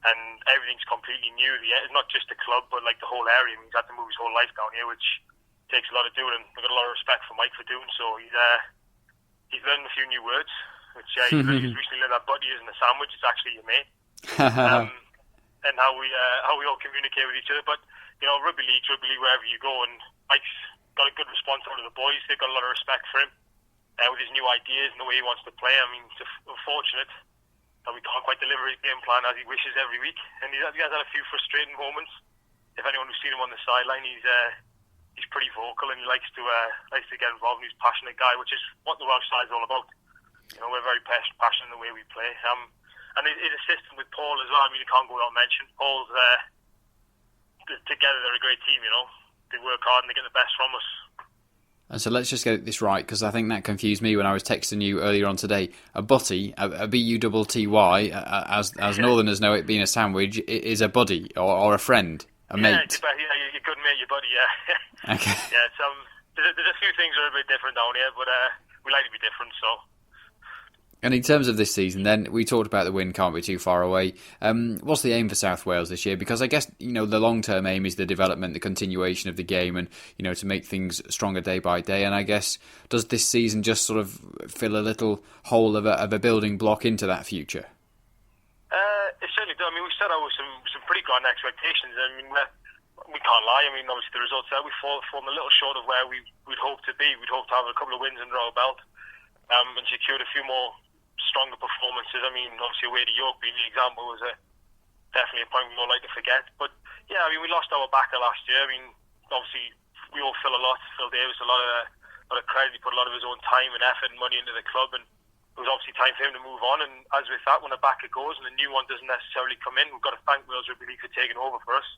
and everything's completely new. It's not just the club, but like the whole area. I mean, he's had to move his whole life down here, which takes a lot of doing. And I've got a lot of respect for Mike for doing so. He's learned a few new words, which he's recently learned that buddy isn't a sandwich; it's actually your mate. And how we all communicate with each other. But rugby league, wherever you go, and Mike's got a good response out of the boys. They've got a lot of respect for him. With his new ideas and the way he wants to play. I mean, it's unfortunate that we can't quite deliver his game plan as he wishes every week. And he has had a few frustrating moments. If anyone who's seen him on the sideline, he's pretty vocal and he likes to get involved. And he's a passionate guy, which is what the Welsh side is all about. We're very passionate in the way we play. And his assistant with Paul as well. I mean, you can't go without mention. Paul's together they're a great team. They work hard and they get the best from us. And so let's just get this right, because I think that confused me when I was texting you earlier on today. A butty, a B-U-T-T-Y, as Northerners know it being a sandwich, is a buddy or a friend, a mate. Yeah, your good mate, your buddy, yeah. Okay. Yeah, there's a few things that are a bit different down here, but we like to be different, so... And in terms of this season, then, we talked about the win can't be too far away. What's the aim for South Wales this year? Because I guess, the long-term aim is the development, the continuation of the game and, to make things stronger day by day. And I guess, does this season just sort of fill a little hole of a building block into that future? It certainly does. I mean, we set out with some pretty grand expectations. I mean, we can't lie. I mean, obviously the results there, we fall a little short of where we'd hoped to be. We'd hoped to have a couple of wins under our belt and secured a few more stronger performances. I mean, obviously away to York being the example was definitely a point we all like to forget. But yeah, I mean, we lost our backer last year. I mean, obviously we all feel a lot. Phil Davis, a lot of credit. He put a lot of his own time and effort and money into the club, and it was obviously time for him to move on. And as with that, when a backer goes and a new one doesn't necessarily come in, we've got to thank Wales Rugby League for taking over for us.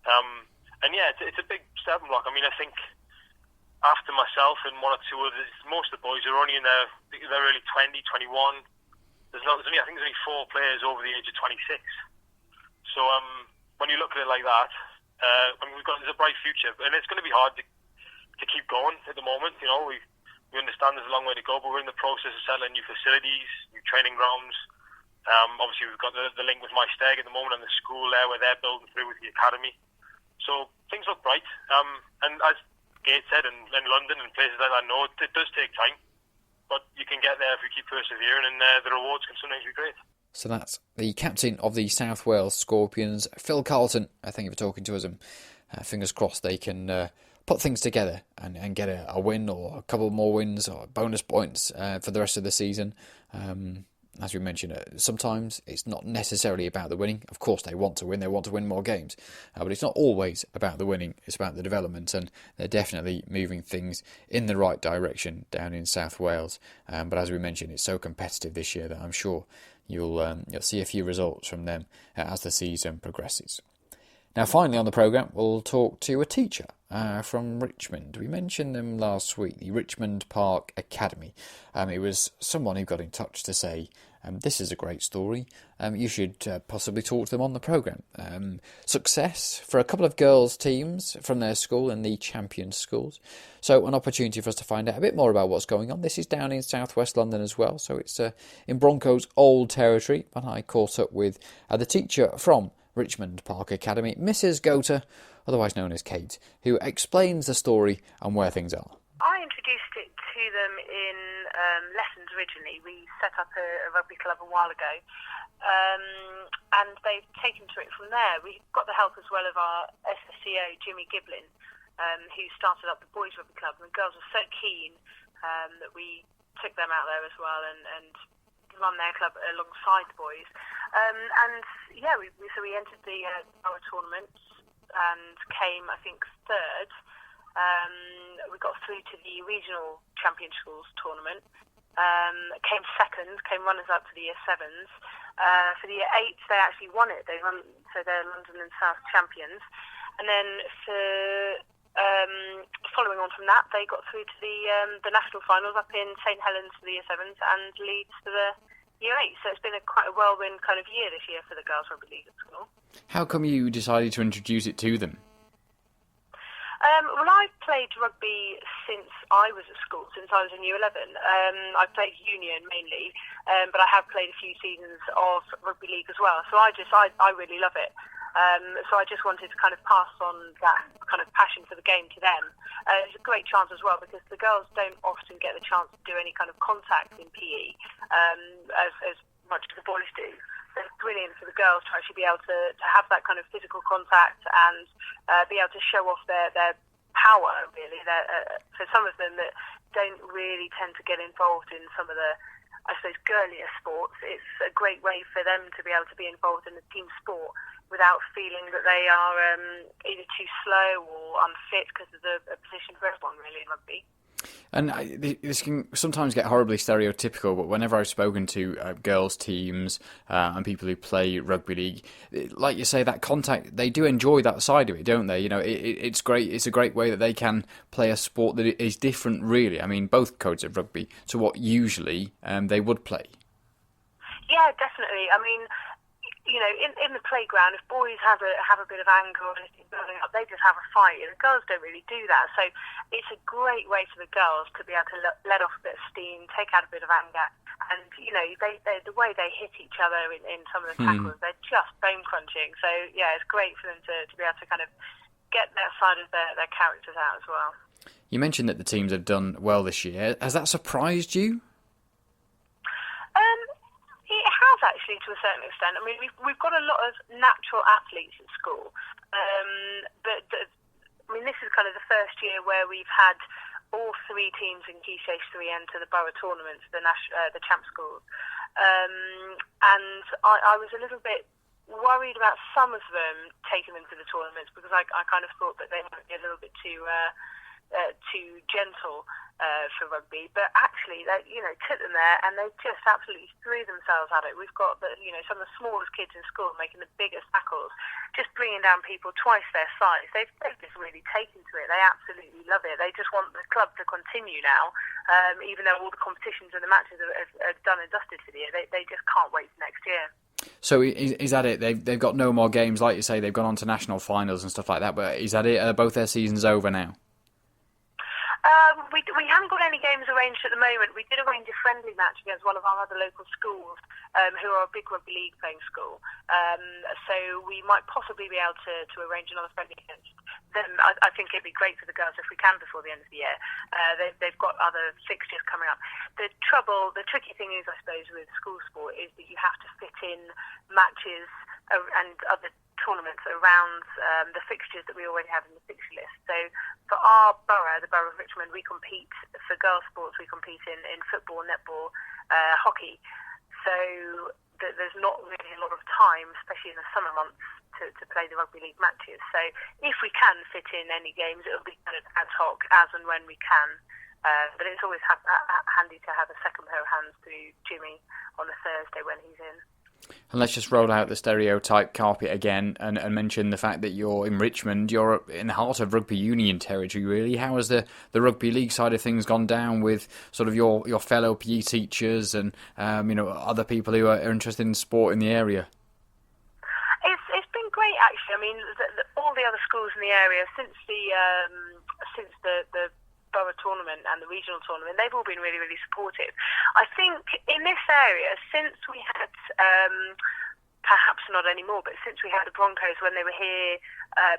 And yeah, it's a big stepping block. I mean, I think after myself and one or two others, most of the boys are only in their early 20, 21. I think there's only 4 players over the age of 26. So when you look at it like that, I mean, there's a bright future, and it's going to be hard to keep going at the moment. We understand there's a long way to go, but we're in the process of settling new facilities, new training grounds. Obviously, we've got the link with my Steg at the moment and the school there where they're building through with the academy. So things look bright. And as Gate said, in London and places like that, no, it does take time, but you can get there if you keep persevering, and the rewards can sometimes be great. So that's the captain of the South Wales Scorpions, Phil Carlton. Thank you for talking to us, and fingers crossed they can put things together and get a win or a couple more wins or bonus points for the rest of the season. As we mentioned, sometimes it's not necessarily about the winning. Of course, they want to win more games. But it's not always about the winning, it's about the development, and they're definitely moving things in the right direction down in South Wales. But as we mentioned, it's so competitive this year that I'm sure you'll see a few results from them as the season progresses. Now, finally on the programme, we'll talk to a teacher from Richmond. We mentioned them last week, the Richmond Park Academy. It was someone who got in touch to say, this is a great story. You should possibly talk to them on the programme. Success for a couple of girls' teams from their school in the champion schools. So an opportunity for us to find out a bit more about what's going on. This is down in southwest London as well. So it's in Broncos' old territory. But I caught up with the teacher from Richmond Park Academy, Mrs. Gota, otherwise known as Kate, who explains the story and where things are. I introduced it to them in lessons originally. We set up a rugby club a while ago, and they've taken to it from there. We got the help as well of our SSCO, Jimmy Giblin, who started up the boys rugby club, and the girls were so keen that we took them out there as well and run their club alongside the boys. So we entered the Borough tournament and came, I think, third. We got through to the regional champion schools tournament, came second, came runners-up for the Year 7s. For the Year 8s, they actually won it. So they're London and South champions. And then following on from that, they got through to the national finals up in St Helens for the Year 7s and Leeds for the Year 8. So it's been quite a whirlwind kind of year this year for the Girls Rugby League at school. How come you decided to introduce it to them? Well, I've played rugby since I was at school, since I was in Year 11. I've played union mainly, but I have played a few seasons of rugby league as well. So I really love it. So I just wanted to kind of pass on that kind of passion for the game to them. It's a great chance as well because the girls don't often get the chance to do any kind of contact in PE as much as the boys do. So it's brilliant for the girls to actually be able to have that kind of physical contact and be able to show off their power, really. For some of them that don't really tend to get involved in some of the, I suppose, girlier sports, it's a great way for them to be able to be involved in a team sport without feeling that they are either too slow or unfit, because there's a position for everyone, really, in rugby. And this can sometimes get horribly stereotypical, but whenever I've spoken to girls' teams and people who play rugby league, like you say, that contact, they do enjoy that side of it, don't they? You know, it's great. It's a great way that they can play a sport that is different, really. I mean, both codes of rugby to what usually they would play. Yeah, definitely. I mean, you know, in the playground, if boys have a bit of anger or anything building up, they just have a fight, and the girls don't really do that. So it's a great way for the girls to be able to let off a bit of steam, take out a bit of anger, and you know, they the way they hit each other in some of the tackles, they're just bone crunching. So yeah, it's great for them to be able to kind of get that side of their characters out as well. You mentioned that the teams have done well this year. Has that surprised you? It has, actually, to a certain extent. I mean, we've got a lot of natural athletes at school, but I mean, this is kind of the first year where we've had all three teams in Key Stage 3 enter the borough tournaments, the champ schools, and I was a little bit worried about some of them taking them to the tournaments because I kind of thought that they might be a little bit too gentle for rugby, but actually they took them there and they just absolutely threw themselves at it. We've got some of the smallest kids in school making the biggest tackles, just bringing down people twice their size. They've just really taken to it. They absolutely love it. They just want the club to continue now, even though all the competitions and the matches are done and dusted for the year. They just can't wait for next year. So is that it? They've got no more games, like you say. They've gone on to national finals and stuff like that. But is that it? Are both their seasons over now? We haven't got any games arranged at the moment. We did arrange a friendly match against one of our other local schools, who are a big rugby league playing school. So we might possibly be able to arrange another friendly against them. I think it'd be great for the girls if we can before the end of the year. They've got other fixtures coming up. The tricky thing is, I suppose, with school sport is that you have to fit in matches and other tournaments around the fixtures that we already have in the fixture list. So for our borough, the borough of Richmond, we compete for girls' sports. We compete in football, netball, hockey. So there's not really a lot of time, especially in the summer months, to play the rugby league matches. So if we can fit in any games, it'll be kind of ad hoc, as and when we can. But it's always handy to have a second pair of hands to Jimmy on a Thursday when he's in. And let's just roll out the stereotype carpet again and mention the fact that you're in Richmond. You're in the heart of rugby union territory, really. How has the rugby league side of things gone down with sort of your fellow PE teachers and other people who are interested in sport in the area? It's been great, actually. I mean, all the other schools in the area since the borough tournament and the regional tournament, they've all been really, really supportive. I think in this area, since we had, perhaps not anymore, but since we had the Broncos when they were here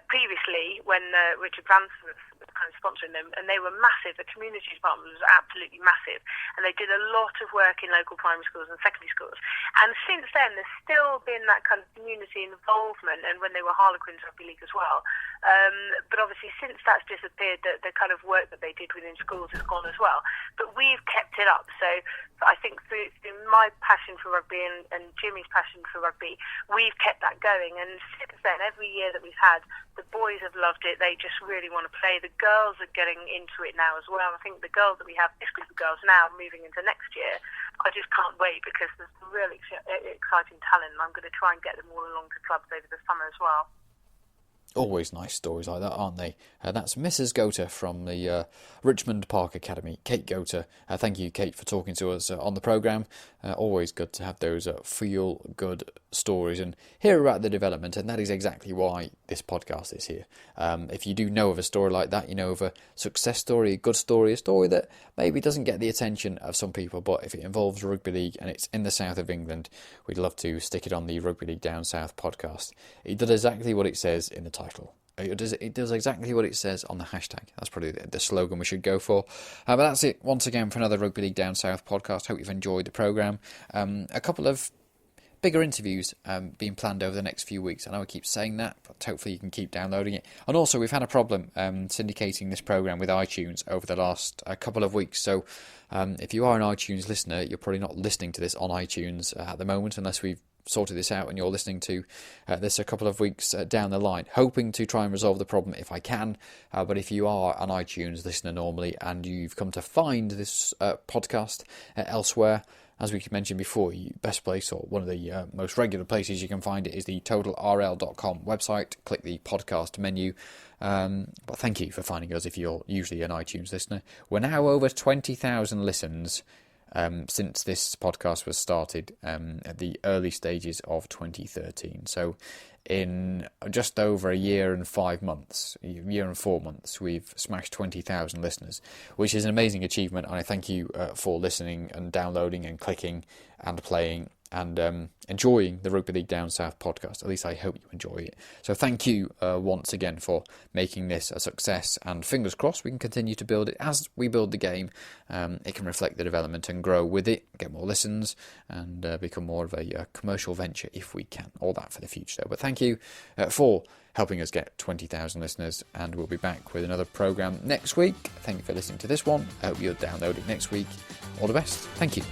previously, when Richard Branson was kind of sponsoring them, and they were massive. The community department was absolutely massive, and they did a lot of work in local primary schools and secondary schools. And since then, there's still been that kind of community involvement, and when they were Harlequins Rugby League as well. But obviously, since that's disappeared, the kind of work that they did within schools has gone as well. But we've kept it up. So I think through my passion for rugby and Jimmy's passion for rugby, we've kept that going. And since then, every year that we've had, the boys have loved it. They just really want to play. The girls are getting into it now as well. I think the girls that we have, this group of girls now moving into next year, I just can't wait, because there's some really exciting talent, and I'm going to try and get them all along to clubs over the summer as well. Always nice stories like that, aren't they? That's Mrs. Gota from the Richmond Park Academy, Kate Gota. Thank you, Kate, for talking to us on the programme. Always good to have those feel-good stories and hear about the development, and that is exactly why this podcast is here. If you do know of a story like that, you know of a success story, a good story, a story that maybe doesn't get the attention of some people, but if it involves rugby league and it's in the south of England, we'd love to stick it on the Rugby League Down South podcast. It does exactly what it says in the title. It does exactly what it says on the hashtag. That's probably the slogan we should go for. But that's it once again for another Rugby League Down South podcast. Hope you've enjoyed the programme. A couple of bigger interviews being planned over the next few weeks. I know I keep saying that, but hopefully you can keep downloading it. And also, we've had a problem syndicating this programme with iTunes over the last couple of weeks. So if you are an iTunes listener, you're probably not listening to this on iTunes at the moment, unless we've sorted this out and you're listening to this a couple of weeks down the line, hoping to try and resolve the problem if I can. But if you are an iTunes listener normally and you've come to find this podcast elsewhere, as we mentioned before, best place, or one of the most regular places you can find it, is the totalrl.com website. Click the podcast menu. But thank you for finding us if you're usually an iTunes listener. We're now over 20,000 listens since this podcast was started at the early stages of 2013. So in just over a year and 4 months, we've smashed 20,000 listeners, which is an amazing achievement. And I thank you for listening and downloading and clicking and playing and enjoying the Rugby League Down South podcast. At least I hope you enjoy it. So thank you once again for making this a success, and fingers crossed we can continue to build it. As we build the game, it can reflect the development and grow with it, get more listens, and become more of a commercial venture if we can. All that for the future. But thank you for helping us get 20,000 listeners, and we'll be back with another programme next week. Thank you for listening to this one. I hope you'll download it next week. All the best. Thank you.